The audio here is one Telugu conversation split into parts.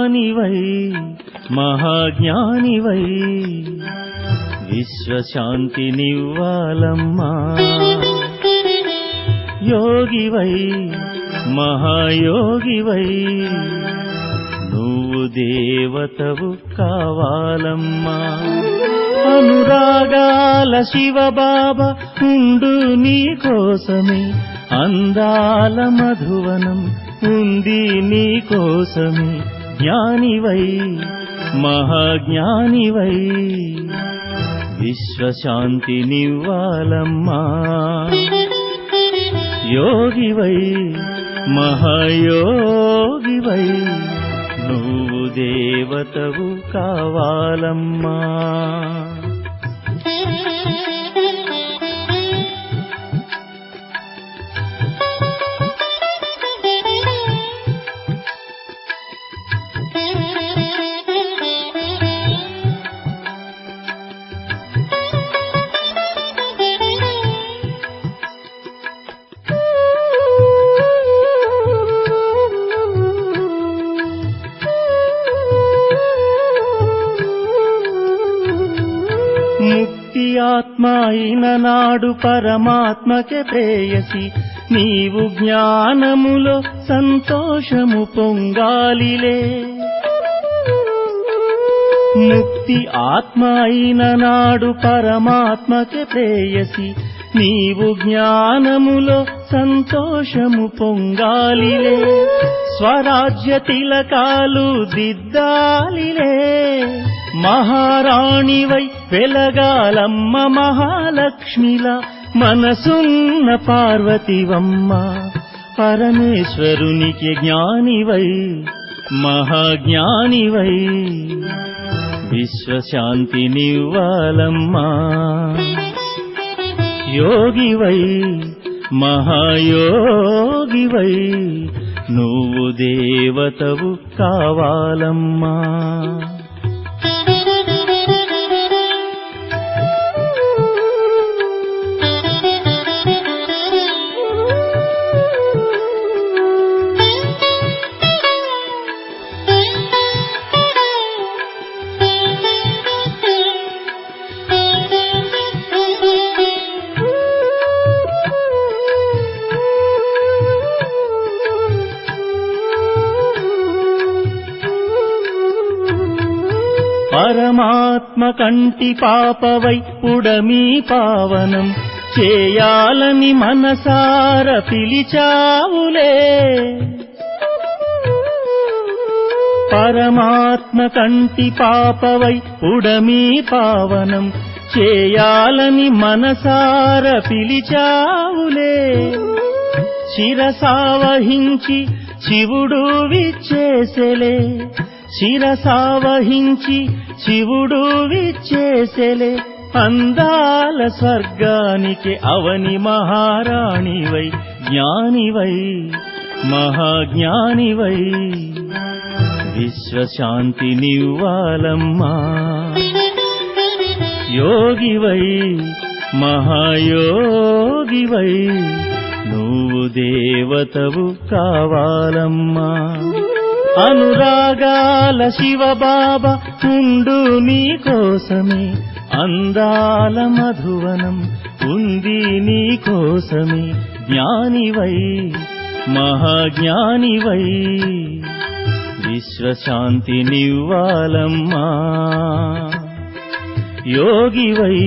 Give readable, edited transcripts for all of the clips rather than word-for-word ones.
జ్ఞానివై మహాజ్ఞానివై విశ్వశాంతినివ్వాలమ్మా. యోగివై మహాయోగివై నువ్వు దేవతవు కావాలమ్మా. అనురాగాల శివబాబా ఉండు నీ కోసమే, అందాల మధువనం ఉంది నీ కోసమే. జ్ఞానివై మహాజ్ఞానివై విశ్వశాంతినివ్వాలమ్మా. యోగివై మహాయోగివై నువ్వు దేవతవు కావాలమ్మా. ముక్తి ఆత్మ అయిన నాడు పరమాత్మకే ప్రేయసి, నీవు జ్ఞానములో సంతోషము పొంగాలిలే. ముక్తి ఆత్మ అయిన నాడు పరమాత్మకే ప్రేయసి, నీవు జ్ఞానములో సంతోషము పొంగాలిలే. స్వరాజ్య తిలకాలు దిద్దాలిలే. మహారాణివై వెలగాలమ్మ మహాలక్ష్మిలా, మనసున్న పార్వతివమ్మ. పరమేశ్వరునికి జ్ఞానివై మహాజ్ఞానివై విశ్వశాంతినివ్వాలమ్మా. యోగివై మహాయోగివై నువ్వు దేవతవు కావాలమ్మా. పరమాత్మ కంటి పాపవై పుడమీ పావనం చేయాలని మనసార పిలిచావులే. పరమాత్మ కంటి పాపవై పుడమీ పావనం చేయాలని మనసార పిలిచావులే. శిరసావహించి శివుడు విచ్చేసెలే. శిరసావహించి శివుడు విచ్చేసెలే. అందాల స్వర్గానికి అవని మహారాణివై జ్ఞానివై మహాజ్ఞానివై విశ్వశాంతినివ్వాలమ్మా. యోగివై మహాయోగివై నువ్వు దేవతవు కావాలమ్మా. అనురాగాల శివబాబా ఉండు నీ కోసమే, అందాల మధువనం ఉంది నీ కోసమే. జ్ఞానివై మహాజ్ఞానివై విశ్వశాంతినివ్వాలమ్మా. యోగివై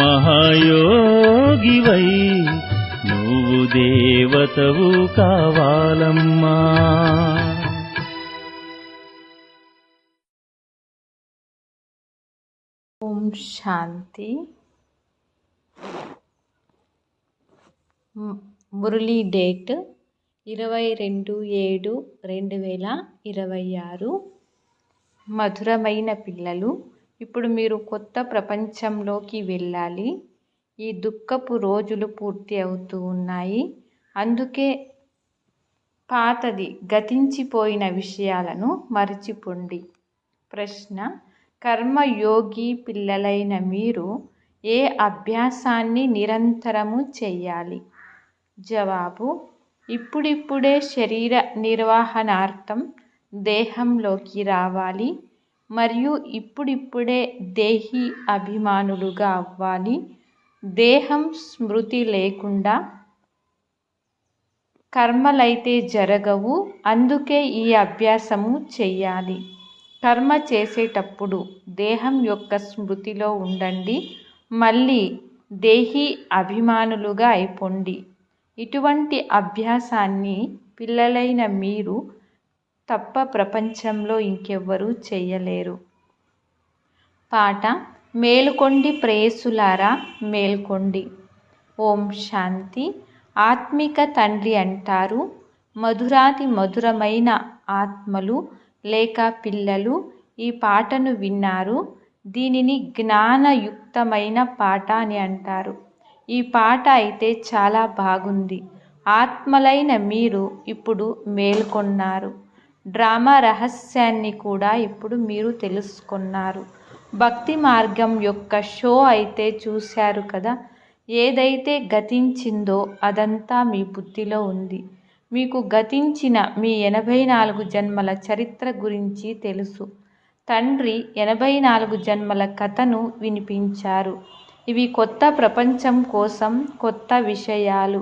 మహాయోగివై నువ్వు దేవతవు కావాలమ్మా. ఓం శాంతి. మురళీ డేట్ 22/7/2026. మధురమైన పిల్లలు, ఇప్పుడు మీరు కొత్త ప్రపంచంలోకి వెళ్ళాలి. ఈ దుఃఖపు రోజులు పూర్తి అవుతూ ఉన్నాయి. అందుకే పాతది గతించిపోయిన విషయాలను మరచిపోండి. ప్రశ్న: కర్మయోగి పిల్లలైన మీరు ఏ అభ్యాసాన్ని నిరంతరము చెయ్యాలి? జవాబు: ఇప్పుడిప్పుడే శరీర నిర్వహణార్థం దేహంలోకి రావాలి మరియు ఇప్పుడిప్పుడే దేహి అభిమానులుగా అవ్వాలి. దేహం స్మృతి లేకుండా కర్మలైతే జరగవు. అందుకే ఈ అభ్యాసము చెయ్యాలి. కర్మ చేసేటప్పుడు దేహం యొక్క స్మృతిలో ఉండండి. మళ్ళీ దేహి అభిమానులుగా అయిపోండి. ఇటువంటి అభ్యాసాన్ని పిల్లలైన మీరు తప్ప ప్రపంచంలో ఇంకెవ్వరూ చెయ్యలేరు. పాట: మేలుకొండి ప్రేయసులారా మేల్కొండి. ఓం శాంతి. ఆత్మిక తండ్రి అంటారు, మధురాతి మధురమైన ఆత్మలు లేక పిల్లలు ఈ పాటను విన్నారు. దీనిని జ్ఞానయుక్తమైన పాట అని అంటారు. ఈ పాట అయితే చాలా బాగుంది. ఆత్మలైన మీరు ఇప్పుడు మేల్కొన్నారు. డ్రామా రహస్యాన్ని కూడా ఇప్పుడు మీరు తెలుసుకున్నారు. భక్తి మార్గం యొక్క షో అయితే చూశారు కదా. ఏదైతే గతించిందో అదంతా మీ బుద్ధిలో ఉంది. మీకు గతించిన మీ 84 జన్మల చరిత్ర గురించి తెలుసు. తండ్రి 84 జన్మల కథను వినిపించారు. ఇవి కొత్త ప్రపంచం కోసం కొత్త విషయాలు.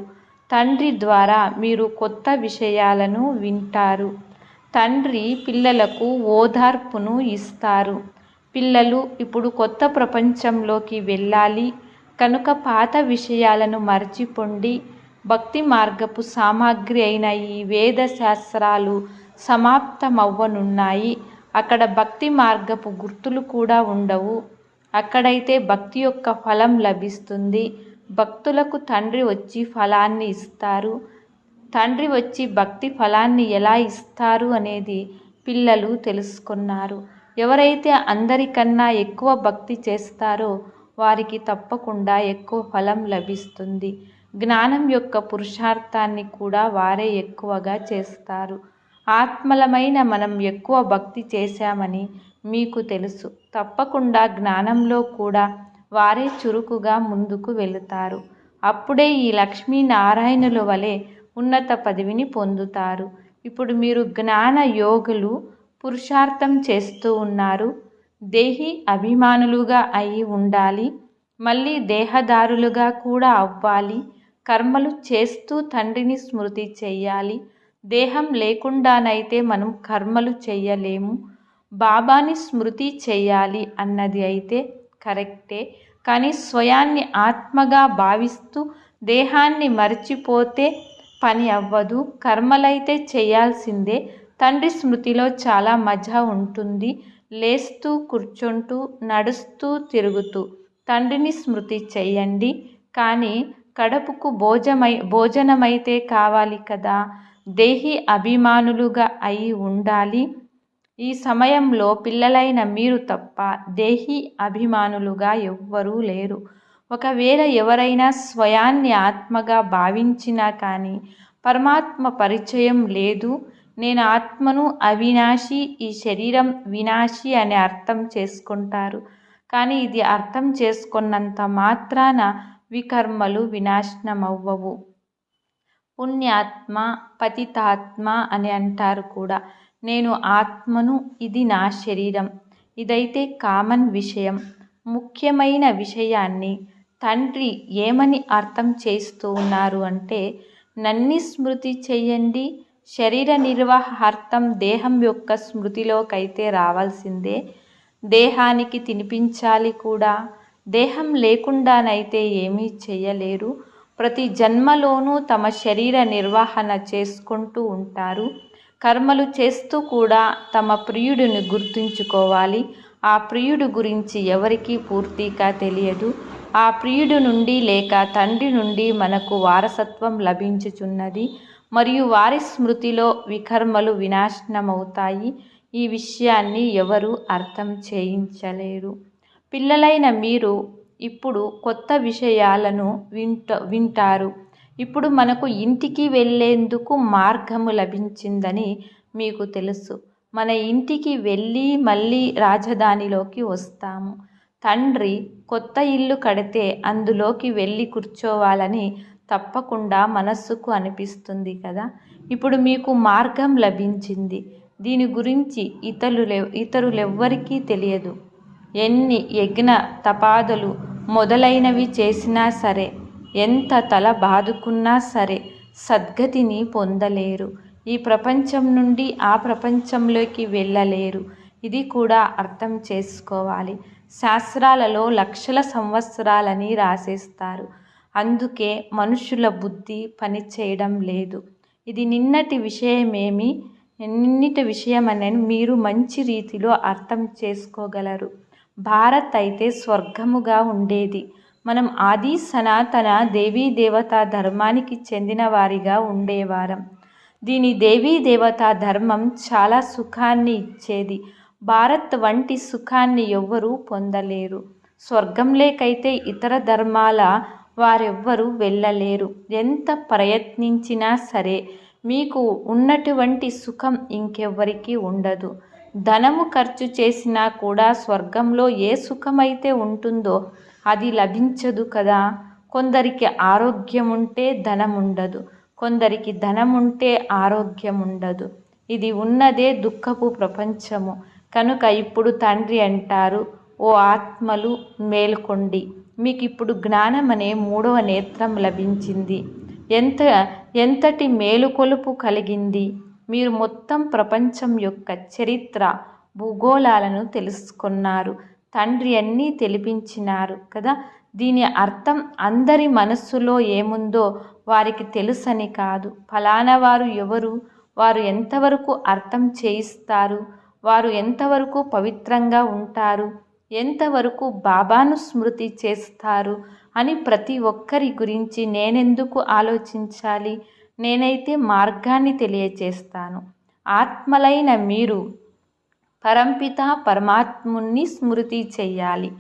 తండ్రి ద్వారా మీరు కొత్త విషయాలను వింటారు. తండ్రి పిల్లలకు ఓదార్పును ఇస్తారు. పిల్లలు ఇప్పుడు కొత్త ప్రపంచంలోకి వెళ్ళాలి కనుక పాత విషయాలను మర్చిపోండి. భక్తి మార్గపు సామాగ్రి అయిన ఈ వేద శాస్త్రాలు సమాప్తమవ్వనున్నాయి. అక్కడ భక్తి మార్గపు గుర్తులు కూడా ఉండవు. అక్కడైతే భక్తి యొక్క ఫలం లభిస్తుంది. భక్తులకు తండ్రి వచ్చి ఫలాన్ని ఇస్తారు. తండ్రి వచ్చి భక్తి ఫలాన్ని ఎలా ఇస్తారు అనేది పిల్లలు తెలుసుకున్నారు. ఎవరైతే అందరికన్నా ఎక్కువ భక్తి చేస్తారో వారికి తప్పకుండా ఎక్కువ ఫలం లభిస్తుంది. జ్ఞానం యొక్క పురుషార్థాన్ని కూడా వారే ఎక్కువగా చేస్తారు. ఆత్మలమైన మనం ఎక్కువ భక్తి చేశామని మీకు తెలుసు. తప్పకుండా జ్ఞానంలో కూడా వారే చురుకుగా ముందుకు వెళుతారు. అప్పుడే ఈ లక్ష్మీనారాయణుల వలె ఉన్నత పదవిని పొందుతారు. ఇప్పుడు మీరు జ్ఞాన యోగులు పురుషార్థం చేస్తూ ఉన్నారు. దేహి అభిమానులుగా అయి ఉండాలి. మళ్ళీ దేహదారులుగా కూడా అవ్వాలి. కర్మలు చేస్తూ తండ్రిని స్మృతి చెయ్యాలి. దేహం లేకుండానైతే మనం కర్మలు చెయ్యలేము. బాబాని స్మృతి చెయ్యాలి అన్నది అయితే కరెక్టే. కానీ స్వయాన్ని ఆత్మగా భావిస్తూ దేహాన్ని మర్చిపోతే పని అవ్వదు. కర్మలైతే చేయాల్సిందే. తండ్రి స్మృతిలో చాలా మజా ఉంటుంది. లేస్తూ కూర్చుంటూ నడుస్తూ తిరుగుతూ తండ్రిని స్మృతి చెయ్యండి. కానీ కడుపుకు భోజనమైతే కావాలి కదా. దేహి అభిమానులుగా అయి ఉండాలి. ఈ సమయంలో పిల్లలైన మీరు తప్ప దేహి అభిమానులుగా ఎవ్వరూ లేరు. ఒకవేళ ఎవరైనా స్వయాన్ని ఆత్మగా భావించినా కానీ పరమాత్మ పరిచయం లేదు. నేను ఆత్మను, అవినాశి, ఈ శరీరం వినాశి అని అర్థం చేసుకుంటారు. కానీ ఇది అర్థం చేసుకున్నంత మాత్రాన వికర్మలు వినాశనమవ్వవు. పుణ్యాత్మ, పతితాత్మ అని అంటారు కూడా. నేను ఆత్మను, ఇది నా శరీరం. ఇదైతే కామన్ విషయం. ముఖ్యమైన విషయాన్ని తండ్రి ఏమని అర్థం చేస్తూ ఉన్నారు అంటే, నన్ని స్మృతి చెయ్యండి. శరీర నిర్వాహార్థం దేహం యొక్క స్మృతిలోకైతే రావాల్సిందే. దేహానికి తినిపించాలి కూడా. దేహం లేకుండానైతే ఏమీ చెయ్యలేరు. ప్రతి జన్మలోనూ తమ శరీర నిర్వహణ చేసుకుంటూ ఉంటారు. కర్మలు చేస్తూ కూడా తమ ప్రియుడిని గుర్తుంచుకోవాలి. ఆ ప్రియుడు గురించి ఎవరికీ పూర్తిగా తెలియదు. ఆ ప్రియుడు నుండి లేక తండ్రి నుండి మనకు వారసత్వం లభించుచున్నది. మరియు వారి స్మృతిలో వికర్మలు వినాశనమవుతాయి. ఈ విషయాన్ని ఎవరు అర్థం చేయించలేరు. పిల్లలైన మీరు ఇప్పుడు కొత్త విషయాలను వింటారు. ఇప్పుడు మనకు ఇంటికి వెళ్ళేందుకు మార్గము లభించిందని మీకు తెలుసు. మన ఇంటికి వెళ్ళి మళ్ళీ రాజధానిలోకి వస్తాము. తండ్రి కొత్త ఇల్లు కడితే అందులోకి వెళ్ళి కూర్చోవాలని తప్పకుండా మనస్సుకు అనిపిస్తుంది కదా. ఇప్పుడు మీకు మార్గం లభించింది. దీని గురించి ఇతరులెవ్వరికీ తెలియదు. ఎన్ని యజ్ఞ తపాదులు మొదలైనవి చేసినా సరే, ఎంత తల బాదుకున్నా సరే సద్గతిని పొందలేరు. ఈ ప్రపంచం నుండి ఆ ప్రపంచంలోకి వెళ్ళలేరు. ఇది కూడా అర్థం చేసుకోవాలి. శాస్త్రాలలో లక్షల సంవత్సరాలని రాసేస్తారు. అందుకే మనుషుల బుద్ధి పనిచేయడం లేదు. ఇది నిన్నటి విషయమని మీరు మంచి రీతిలో అర్థం చేసుకోగలరు. భారత్ అయితే స్వర్గముగా ఉండేది. మనం ఆది సనాతన దేవీ దేవతా ధర్మానికి చెందిన వారిగా ఉండేవారం. దీని దేవీ దేవతా ధర్మం చాలా సుఖాన్ని ఇచ్చేది. భారత్ వంటి సుఖాన్ని ఎవ్వరూ పొందలేరు. స్వర్గంలోకైతే ఇతర ధర్మాల వారెవ్వరూ వెళ్ళలేరు. ఎంత ప్రయత్నించినా సరే మీకు ఉన్నటువంటి సుఖం ఇంకెవ్వరికీ ఉండదు. ధనము ఖర్చు చేసినా కూడా స్వర్గంలో ఏ సుఖమైతే ఉంటుందో అది లభించదు కదా. కొందరికి ఆరోగ్యం ఉంటే ధనం ఉండదు, కొందరికి ధనం ఉంటే ఆరోగ్యం ఉండదు. ఇది ఉన్నదే దుఃఖపు ప్రపంచము. కనుక ఇప్పుడు తండ్రి అంటారు, ఓ ఆత్మలు మేల్కొండి, మీకు ఇప్పుడు జ్ఞానం అనే 3వ నేత్రం లభించింది. ఎంతటి మేలుకొలుపు కలిగింది. మీరు మొత్తం ప్రపంచం యొక్క చరిత్ర భూగోళాలను తెలుసుకున్నారు. తండ్రి అన్నీ తెలిపించినారు కదా. దీని అర్థం అందరి మనస్సులో ఏముందో వారికి తెలుసని కాదు. ఫలానా వారు ఎవరు, వారు ఎంతవరకు అర్థం చేయిస్తారు, వారు ఎంతవరకు పవిత్రంగా ఉంటారు, ఎంతవరకు బాబాను స్మృతి చేస్తారు అని ప్రతి ఒక్కరి గురించి నేనెందుకు ఆలోచించాలి? నేనైతే మార్గాన్ని తెలియచేస్తాను. ఆత్మలైన మీరు పరంపిత పరమాత్ముని స్మృతి చెయ్యాలి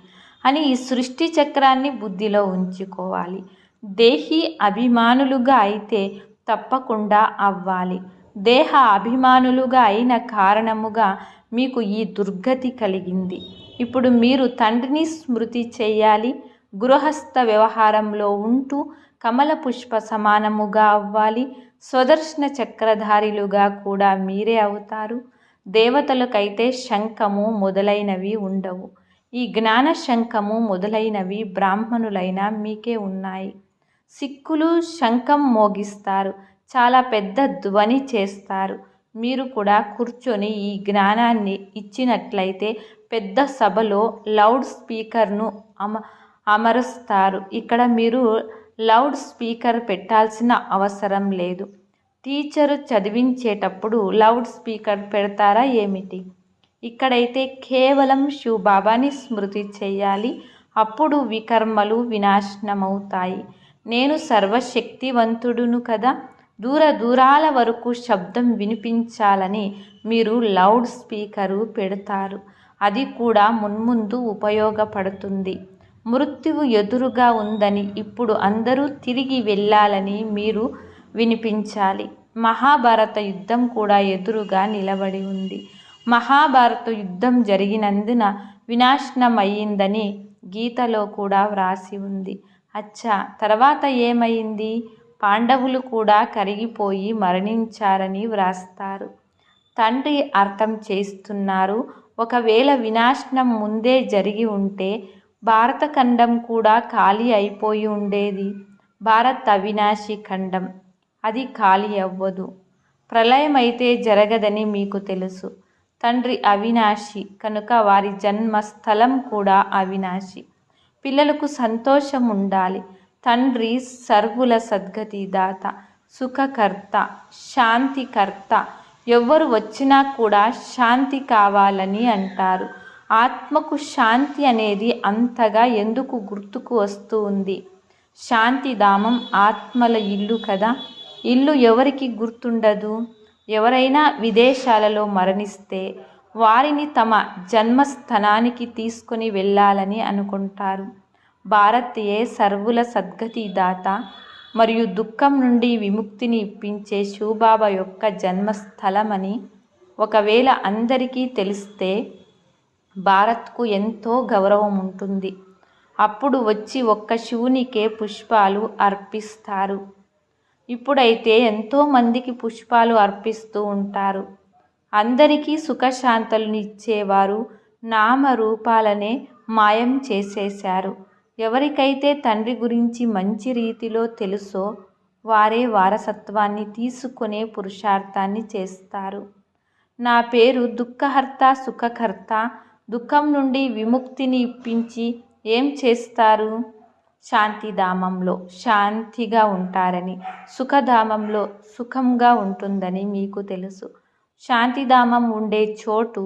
అని ఈ సృష్టి చక్రాన్ని బుద్ధిలో ఉంచుకోవాలి. దేహి అభిమానులుగా అయితే తప్పకుండా అవ్వాలి. దేహ అభిమానులుగా అయిన కారణముగా మీకు ఈ దుర్గతి కలిగింది. ఇప్పుడు మీరు తండ్రిని స్మృతి చేయాలి. గృహస్థ వ్యవహారంలో ఉంటూ కమల పుష్ప సమానముగా అవ్వాలి. స్వదర్శన చక్రధారిలుగా కూడా మీరే అవుతారు. దేవతలకైతే శంఖము మొదలైనవి ఉండవు. ఈ జ్ఞాన శంఖము మొదలైనవి బ్రాహ్మణులైన మీకే ఉన్నాయి. సిక్కులు శంఖం మోగిస్తారు, చాలా పెద్ద ధ్వని చేస్తారు. మీరు కూడా కూర్చొని ఈ జ్ఞానాన్ని ఇచ్చినట్లయితే పెద్ద సభలో లౌడ్ స్పీకర్ను అమరుస్తారు. ఇక్కడ మీరు లౌడ్ స్పీకర్ పెట్టాల్సిన అవసరం లేదు. టీచరు చదివించేటప్పుడు లౌడ్ స్పీకర్ పెడతారా ఏమిటి? ఇక్కడైతే కేవలం శివబాబాని స్మృతి చేయాలి. అప్పుడు వికర్మలు వినాశనమవుతాయి. నేను సర్వశక్తివంతుడును కదా. దూరాల వరకు శబ్దం వినిపించాలని మీరు లౌడ్ స్పీకరు పెడతారు. అది కూడా మున్ముందు ఉపయోగపడుతుంది. మృత్యువు ఎదురుగా ఉందని, ఇప్పుడు అందరూ తిరిగి వెళ్ళాలని మీరు వినిపించాలి. మహాభారత యుద్ధం కూడా ఎదురుగా నిలబడి ఉంది. మహాభారత యుద్ధం జరిగినందున వినాశనం అయ్యిందని గీతలో కూడా వ్రాసి ఉంది. అచ్చా, తర్వాత ఏమైంది? పాండవులు కూడా కరిగిపోయి మరణించారని వ్రాస్తారు. తండ్రి అర్థం చేస్తున్నారు. ఒకవేళ వినాశనం ముందే జరిగి ఉంటే భారతఖండం కూడా ఖాళీ అయిపోయి ఉండేది. భారత్ అవినాశి ఖండం, అది ఖాళీ అవ్వదు. ప్రళయం అయితే జరగదని మీకు తెలుసు. తండ్రి అవినాశి కనుక వారి జన్మస్థలం కూడా అవినాశి. పిల్లలకు సంతోషం ఉండాలి. తండ్రి సర్వుల సద్గతి దాత, సుఖకర్త, శాంతికర్త. ఎవ్వరు వచ్చినా కూడా శాంతి కావాలని అంటారు. ఆత్మకు శాంతి అనేది అంతగా ఎందుకు గుర్తుకు వస్తూ ఉంది? శాంతిధామం ఆత్మల ఇల్లు కదా. ఇల్లు ఎవరికి గుర్తుండదు? ఎవరైనా విదేశాలలో మరణిస్తే వారిని తమ జన్మస్థానానికి తీసుకొని వెళ్ళాలని అనుకుంటారు. భారత్ ఏ సర్వుల సద్గతి దాత మరియు దుఃఖం నుండి విముక్తిని ఇప్పించే శివబాబా యొక్క జన్మస్థలమని ఒకవేళ అందరికీ తెలిస్తే భారత్కు ఎంతో గౌరవం ఉంటుంది. అప్పుడు వచ్చి ఒక్క శివునికే పుష్పాలు అర్పిస్తారు. ఇప్పుడైతే ఎంతోమందికి పుష్పాలు అర్పిస్తూ ఉంటారు. అందరికీ సుఖశాంతులనిచ్చేవారు నామరూపాలనే మాయం చేసేశారు. ఎవరికైతే తండ్రి గురించి మంచి రీతిలో తెలుసో వారే వారసత్వాన్ని తీసుకునే పురుషార్థాన్ని చేస్తారు. నా పేరు దుఃఖహర్త సుఖకర్త. దుఃఖం నుండి విముక్తిని ఇప్పించి ఏం చేస్తారు? శాంతిధామంలో శాంతిగా ఉంటారని, సుఖధామంలో సుఖంగా ఉంటుందని మీకు తెలుసు. శాంతిధామం ఉండే చోటు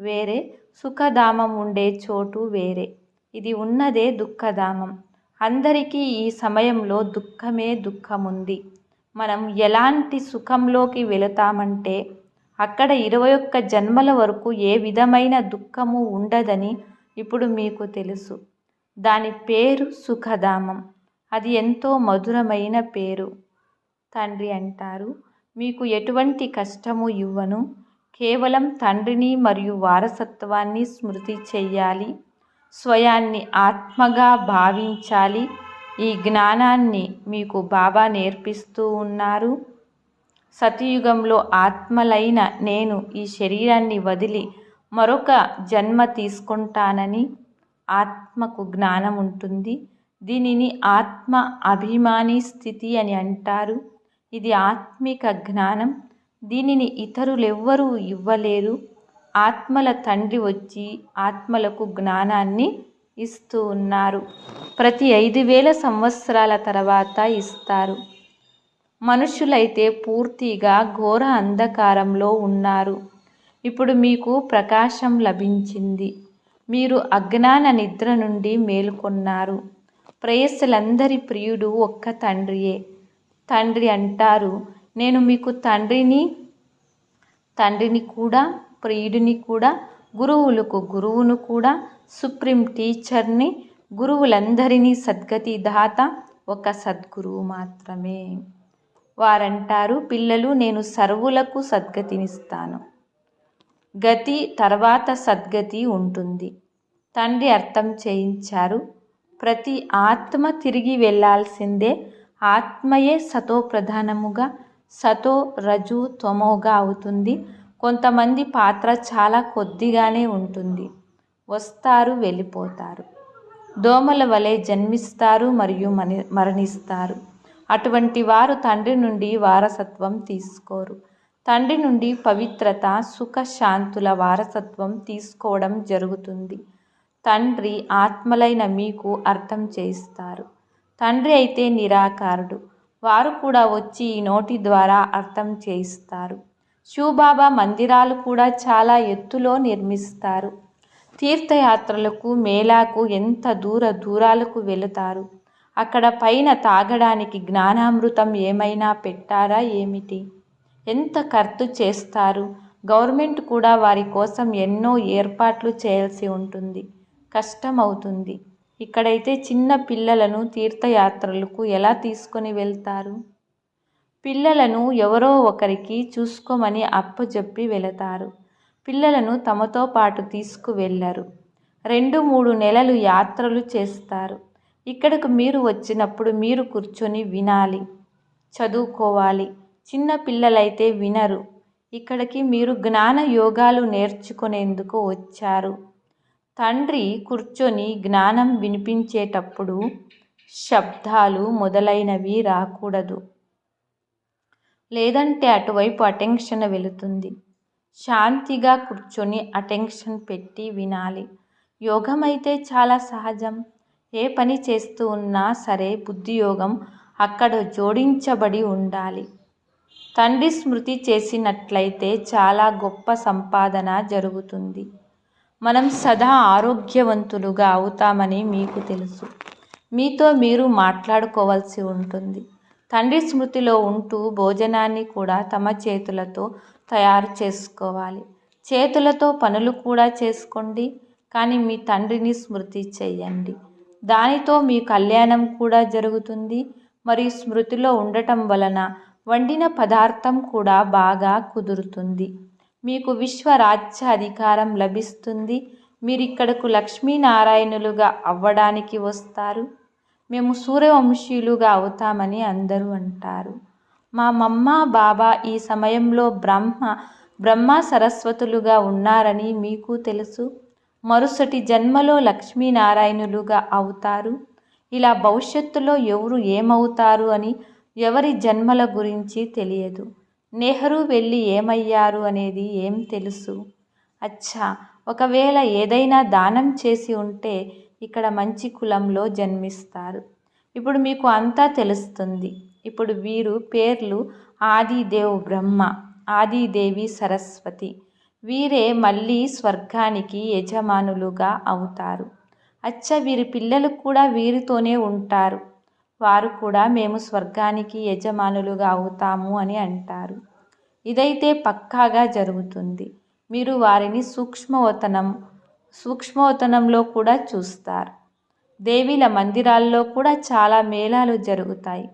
వేరే, సుఖధామం ఉండే చోటు వేరే. ఇది ఉన్నదే దుఃఖధామం. అందరికీ ఈ సమయంలో దుఃఖమే దుఃఖముంది. మనం ఎలాంటి సుఖంలోకి వెళతామంటే అక్కడ 21 జన్మల వరకు ఏ విధమైన దుఃఖము ఉండదని ఇప్పుడు మీకు తెలుసు. దాని పేరు సుఖధామం. అది ఎంతో మధురమైన పేరు. తండ్రి అంటారు, మీకు ఎటువంటి కష్టము ఇవ్వను. కేవలం తండ్రిని మరియు వారసత్వాన్ని స్మృతి చెయ్యాలి. స్వయాన్ని ఆత్మగా భావించాలి. ఈ జ్ఞానాన్ని మీకు బాబా నేర్పిస్తూ ఉన్నారు. సతయుగంలో ఆత్మలైన నేను ఈ శరీరాన్ని వదిలి మరొక జన్మ తీసుకుంటానని ఆత్మకు జ్ఞానం ఉంటుంది. దీనిని ఆత్మ అభిమాని స్థితి అని అంటారు. ఇది ఆత్మిక జ్ఞానం. దీనిని ఇతరులెవ్వరూ ఇవ్వలేరు. ఆత్మల తండ్రి వచ్చి ఆత్మలకు జ్ఞానాన్ని ఇస్తూ ఉన్నారు. ప్రతి 5000 సంవత్సరాల తర్వాత ఇస్తారు. మనుషులైతే పూర్తిగా ఘోర అంధకారంలో ఉన్నారు. ఇప్పుడు మీకు ప్రకాశం లభించింది. మీరు అజ్ఞాన నిద్ర నుండి మేలుకొన్నారు. ప్రేయస్సులందరి ప్రియుడు ఒక్క తండ్రియే. తండ్రి అంటారు, నేను మీకు తండ్రిని కూడా, ప్రియుడిని కూడా, గురువులకు గురువును కూడా, సుప్రీం టీచర్ని, గురువులందరినీ సద్గతి దాత ఒక సద్గురువు మాత్రమే. వారంటారు, పిల్లలు నేను సర్వులకు సద్గతినిస్తాను. గతి తర్వాత సద్గతి ఉంటుంది. తండ్రి అర్థం చేయించారు, ప్రతి ఆత్మ తిరిగి వెళ్ళాల్సిందే. ఆత్మయే సతో ప్రధానముగా, సతో రజు తమోగా అవుతుంది. కొంతమంది పాత్ర చాలా కొద్దిగానే ఉంటుంది. వస్తారు, వెళ్ళిపోతారు. దోమల వలె జన్మిస్తారు మరియు మరణిస్తారు. అటువంటి వారు తండ్రి నుండి వారసత్వం తీసుకోరు. తండ్రి నుండి పవిత్రత, సుఖ శాంతుల వారసత్వం తీసుకోవడం జరుగుతుంది. తండ్రి ఆత్మలైన మీకు అర్థం చేయిస్తారు. తండ్రి అయితే నిరాకారుడు. వారు కూడా వచ్చి ఈ నోటి ద్వారా అర్థం చేయిస్తారు. శివబాబా మందిరాలు కూడా చాలా ఎత్తులో నిర్మిస్తారు. తీర్థయాత్రలకు, మేళాకు ఎంత దూరాలకు వెళతారు. అక్కడ పైన తాగడానికి జ్ఞానామృతం ఏమైనా పెట్టారా ఏమిటి? ఎంత ఖర్చు చేస్తారు? గవర్నమెంట్ కూడా వారి కోసం ఎన్నో ఏర్పాట్లు చేయాల్సి ఉంటుంది. కష్టమవుతుంది. ఇక్కడైతే చిన్న పిల్లలను తీర్థయాత్రలకు ఎలా తీసుకొని వెళ్తారు? పిల్లలను ఎవరో ఒకరికి చూసుకోమని అప్పజెప్పి వెళతారు. పిల్లలను తమతో పాటు తీసుకువెళ్ళరు. 2-3 నెలలు యాత్రలు చేస్తారు. ఇక్కడకు మీరు వచ్చినప్పుడు మీరు కూర్చొని వినాలి, చదువుకోవాలి. చిన్న పిల్లలైతే వినరు. ఇక్కడికి మీరు జ్ఞాన యోగాలు నేర్చుకునేందుకు వచ్చారు. తండ్రి కూర్చొని జ్ఞానం వినిపించేటప్పుడు శబ్దాలు మొదలైనవి రాకూడదు. లేదంటే అటువైపు అటెన్షన్ వెళుతుంది. శాంతిగా కూర్చొని అటెన్షన్ పెట్టి వినాలి. యోగం అయితే చాలా సహజం. ఏ పని చేస్తూ ఉన్నా సరే బుద్ధియోగం అక్కడ జోడించబడి ఉండాలి. తండ్రి స్మృతి చేసినట్లయితే చాలా గొప్ప సంపాదన జరుగుతుంది. మనం సదా ఆరోగ్యవంతులుగా అవుతామని మీకు తెలుసు. మీతో మీరు మాట్లాడుకోవాల్సి ఉంటుంది. తండ్రి స్మృతిలో ఉంటూ భోజనాన్ని కూడా తమ చేతులతో తయారు చేసుకోవాలి. చేతులతో పనులు కూడా చేసుకోండి, కానీ మీ తండ్రిని స్మృతి చెయ్యండి. దానితో మీ కళ్యాణం కూడా జరుగుతుంది. మరియు స్మృతిలో ఉండటం వలన వండిన పదార్థం కూడా బాగా కుదురుతుంది. మీకు విశ్వరాజ్య అధికారం లభిస్తుంది. మీరిక్కడకు లక్ష్మీనారాయణులుగా అవ్వడానికి వస్తారు. మేము సూర్యవంశీయులుగా అవుతామని అందరూ అంటారు. మా మమ్మ బాబా ఈ సమయంలో బ్రహ్మ బ్రహ్మ సరస్వతులుగా ఉన్నారని మీకు తెలుసు. మరుసటి జన్మలో లక్ష్మీనారాయణులుగా అవుతారు. ఇలా భవిష్యత్తులో ఎవరు ఏమవుతారు అని ఎవరి జన్మల గురించి తెలియదు. నెహ్రూ వెళ్ళి ఏమయ్యారు అనేది ఏం తెలుసు? అచ్చా, ఒకవేళ ఏదైనా దానం చేసి ఉంటే ఇక్కడ మంచి కులంలో జన్మిస్తారు. ఇప్పుడు మీకు అంతా తెలుస్తుంది. ఇప్పుడు వీరు పేర్లు ఆదిదేవ్ బ్రహ్మ, ఆదిదేవి సరస్వతి. వీరే మళ్ళీ స్వర్గానికి యజమానులుగా అవుతారు. అచ్చ, వీరి పిల్లలు కూడా వీరితోనే ఉంటారు. వారు కూడా మేము స్వర్గానికి యజమానులుగా అవుతాము అని అంటారు. ఇదైతే పక్కాగా జరుగుతుంది. మీరు వారిని సూక్ష్మవతనంలో కూడా చూస్తారు. దేవీల మందిరాల్లో కూడా చాలా మేళాలు జరుగుతాయి.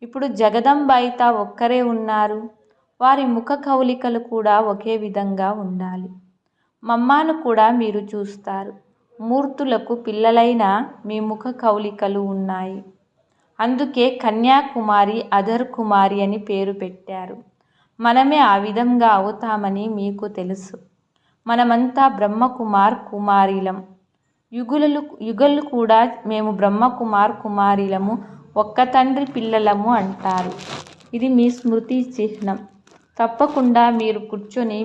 ఇప్పుడు జగదంబాయిత ఒక్కరే ఉన్నారు. వారి ముఖ కవళికలు కూడా ఒకే విధంగా ఉండాలి. మమ్మాను కూడా మీరు చూస్తారు. మూర్తులకు పిల్లలైన మీ ముఖ కవళికలు ఉన్నాయి. అందుకే కన్యాకుమారి, అధర్ కుమారి అని పేరు పెట్టారు. మనమే ఆ విధంగా అవుతామని మీకు తెలుసు. మనమంతా బ్రహ్మకుమార్ కుమారిలం. యుగలు కూడా మేము బ్రహ్మకుమార్ కుమారిలము, ఒక్క తండ్రి పిల్లలము అంటారు. ఇది మీ స్మృతి చిహ్నం. తప్పకుండా మీరు కూర్చొని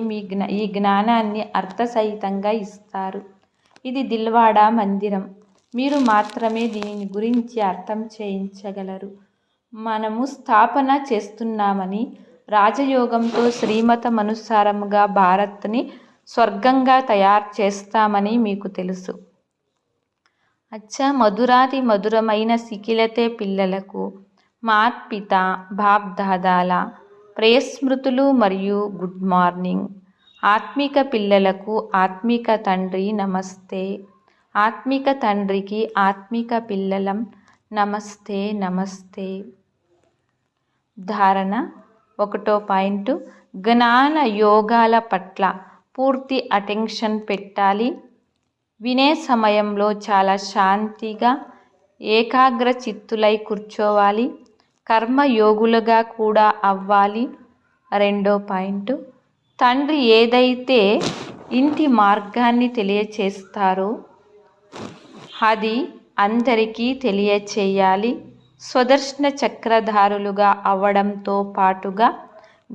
ఈ జ్ఞానాన్ని అర్థసహితంగా ఇస్తారు. ఇది దిల్వాడా మందిరం. మీరు మాత్రమే దీని గురించి అర్థం చేయించగలరు. మనము స్థాపన చేస్తున్నామని రాజయోగంతో శ్రీమతమనుసారముగా భారత్ని స్వర్గంగా తయారు చేస్తామని మీకు తెలుసు. అచ్చా, మధురాతి మధురమైన సికిలతే పిల్లలకు మాత్పిత బాప్ దాదాల ప్రేయస్మృతులు మరియు గుడ్ మార్నింగ్. ఆత్మిక పిల్లలకు ఆత్మిక తండ్రి నమస్తే. ఆత్మిక తండ్రికి ఆత్మిక పిల్లలం నమస్తే నమస్తే. ధారణ 1వ పాయింట్. జ్ఞాన యోగాల పట్ల పూర్తి అటెన్షన్ పెట్టాలి. వినే సమయంలో చాలా శాంతిగా ఏకాగ్ర చిత్తులై కూర్చోవాలి. కర్మయోగులుగా కూడా అవ్వాలి. 2వ పాయింట్. తండ్రి ఏదైతే ఇంటి మార్గాన్ని తెలియచేస్తారో అది అందరికీ తెలియచేయాలి. స్వదర్శన చక్రధారులుగా అవ్వడంతో పాటుగా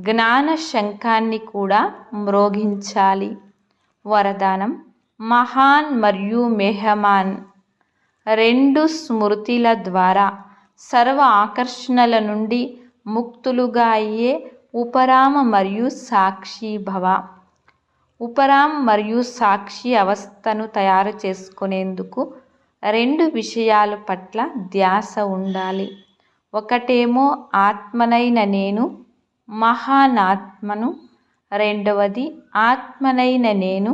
జ్ఞాన శంఖాన్ని కూడా మ్రోగించాలి. వరదానం. మహాన్ మరియు మెహమాన్ 2 స్మృతిల ద్వారా సర్వ ఆకర్షణల నుండి ముక్తులుగా అయ్యే ఉపరామ మరియు సాక్షి భవ. ఉపరామ్ మరియు సాక్షి అవస్థను తయారు చేసుకునేందుకు 2 విషయాల పట్ల ధ్యాస ఉండాలి. ఒకటేమో ఆత్మనైన నేను మహానాత్మను. రెండవది ఆత్మనైన నేను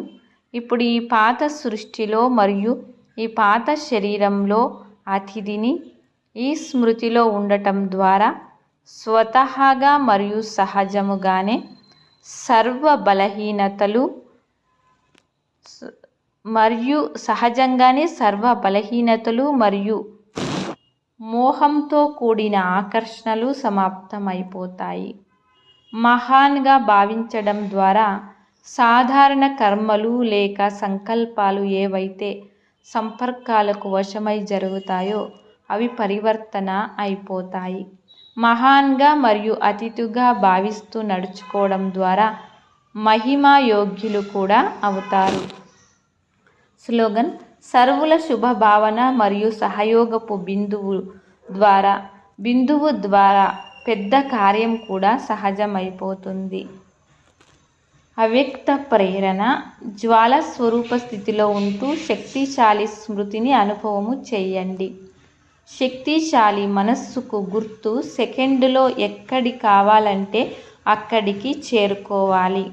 ఇప్పుడు ఈ పాత సృష్టిలో మరియు ఈ పాత శరీరంలో అతిథిని. ఈ స్మృతిలో ఉండటం ద్వారా స్వతహాగా మరియు సహజముగానే సర్వ బలహీనతలు మరియు మోహంతో కూడిన ఆకర్షణలు సమాప్తమైపోతాయి. మహాన్గా భావించడం ద్వారా సాధారణ కర్మలు లేక సంకల్పాలు ఏవైతే సంపర్కాలకు వశమై జరుగుతాయో అవి పరివర్తన అయిపోతాయి. మహాన్గా మరియు అతిథిగా భావిస్తూ నడుచుకోవడం ద్వారా మహిమా యోగ్యులు కూడా అవుతారు. స్లోగన్. సర్వుల శుభ భావన మరియు సహయోగపు బిందువు ద్వారా పెద్ద కార్యం కూడా సహజమైపోతుంది. అవ్యక్త ప్రేరణ. జ్వాల స్వరూప స్థితిలో ఉంటూ శక్తిశాలి స్మృతిని అనుభవము చేయండి. శక్తిశాలి మనస్సుకు గుర్తు సెకండులో ఎక్కడి కావాలంటే అక్కడికి చేరుకోవాలి.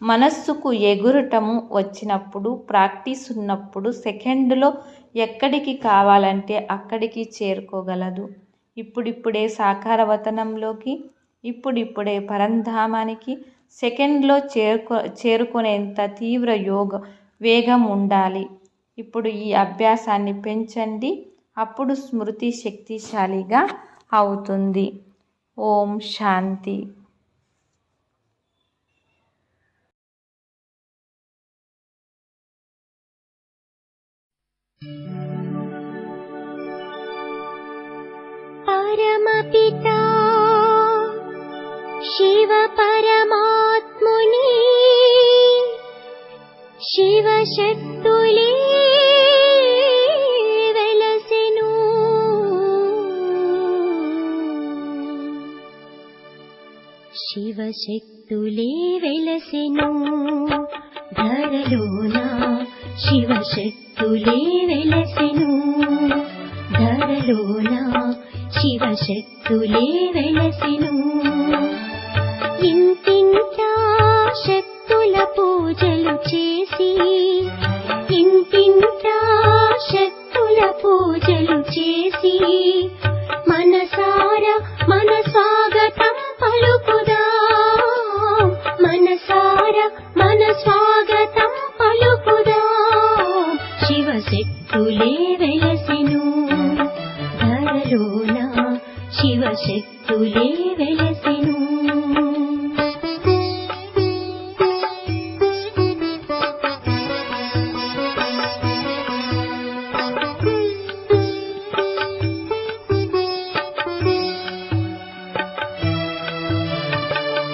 మనస్సుకు ఎగురటము వచ్చినప్పుడు, ప్రాక్టీస్ ఉన్నప్పుడు సెకండులో ఎక్కడికి కావాలంటే అక్కడికి చేరుకోగలదు. ఇప్పుడిప్పుడే సాకారవతనంలోకి, ఇప్పుడిప్పుడే పరంధామానికి సెకండ్లో చేరుకునేంత తీవ్ర వేగం ఉండాలి. ఇప్పుడు ఈ అభ్యాసాన్ని పెంచండి. అప్పుడు స్మృతి శక్తిశాలిగా అవుతుంది. ఓం శాంతి. పరమపితా శివ పరమాత్ముని శివశక్తులే వెలసెను. శివశక్తులే వెలసెను ధరలోన. శివశక్తులే వెలసెను ధరలోన. శివశక్తులే వెలసెను. ఇంటింటా శక్తుల పూజలు చేసి, ఇంటింటా శక్తుల పూజలు చేసి, మనసారా మన స్వాగతం పలుకుదా. మనసారా మన స్వాగతం పలుకుదా. శివశక్తులే వెలసెను ధరలోన. శివశక్తులే వెలసెను.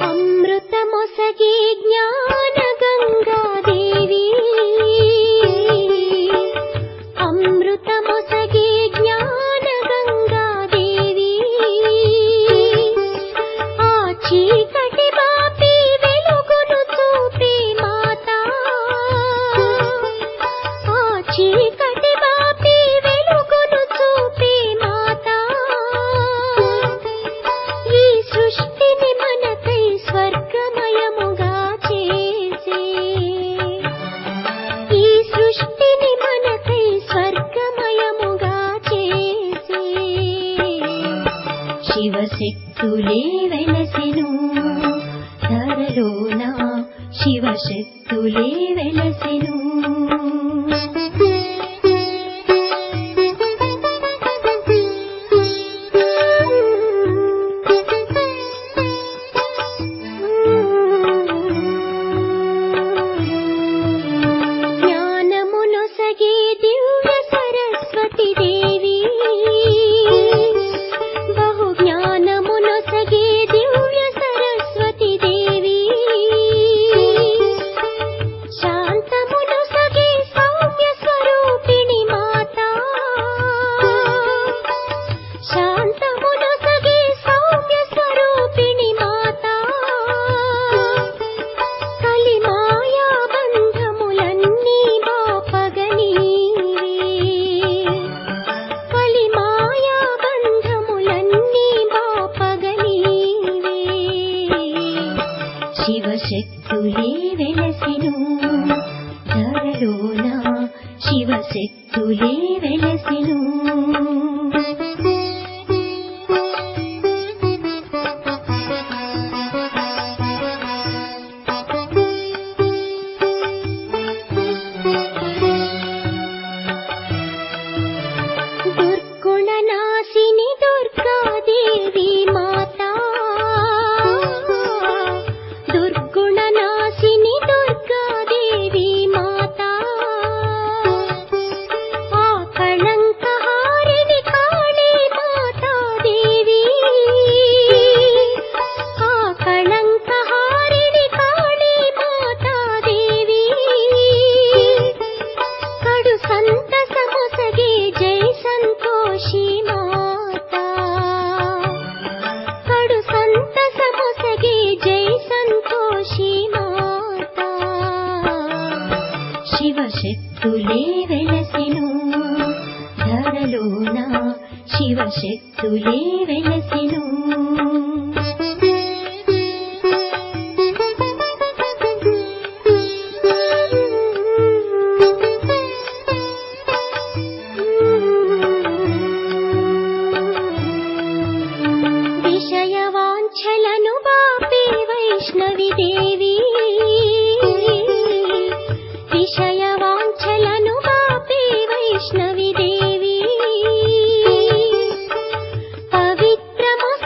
అమృతమొసగే జ్ఞాన గంగాదేవి. అమృతమొసగే జ్ఞాన గంగాదేవి. ఆ చీకటి బాపి వెలుగును చూపే మాత. ఆ చీకటి బాపి వెలుగును చూపే మాత. ఈ సృష్టిని మనకై స్వర్గమయముగా చేసే. ఈ సృష్టిని మనకై స్వర్గమయముగా చేసే. శివశక్తులే వెలసెను ధరలోన. శివశక్తులే వెలసెను. జ్ఞానమునొసగే దివ్య సరస్వతి దేవి. బహు జ్ఞానమునొసగే దివ్య సరస్వతి దేవి. శాంతమునొసగే సౌమ్య స్వరూపిణి మాత. శాంతమునొసగే సౌమ్య స్వరూపిణి మాత. కలి మాయా బంధములన్నీ బాపగనీవే. కలి మాయా బంధములన్నీ బాపగనీవే. శివశక్తులే వెలసెను ధరలోన. శివశక్తులే వెలసెను. దుర్గుణనాశిని దుర్గాదేవి మాత. దుర్గుణనాశిని దుర్గాదేవి మాత. ఆ కళంకహారిణి కాళీ మాతాదేవి. ఆ కళంకహారిణి కాళీ మాతాదేవి. కడు సంతసమొసగే జై సంతోషి మాత. కడు సంతసమొసగే జై సంతోషి మాత. శివశక్తులే వెలసెను ధరలోన. శివశక్తులే వెలసెను. విషయవాంఛలను బాపే వైష్ణవి దేవి. విషయవాంఛలను బాపే వైష్ణవి దేవి. పవిత్రమొస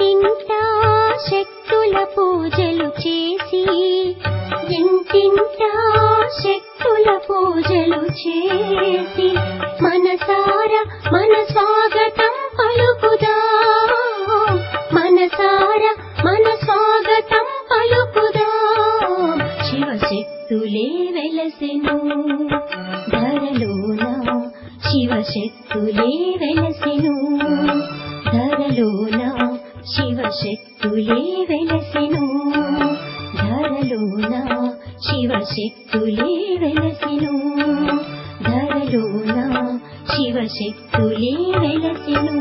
ఇంటింటా శక్తుల పూజలు చేసి ఇంటింటా శక్తుల పూజలు చేసి మనసారా మన స్వాగతం పలుకుదా మనసారా మన స్వాగతం పలుకుదా శివశక్తులే వెలసెను ధరలోన శివశక్తులే వెలసెను ధరలోన శివశక్తులే వెలసెను ధరలోన శివశక్తులే వెలసెను ధరలోన శివశక్తులే వెలసెను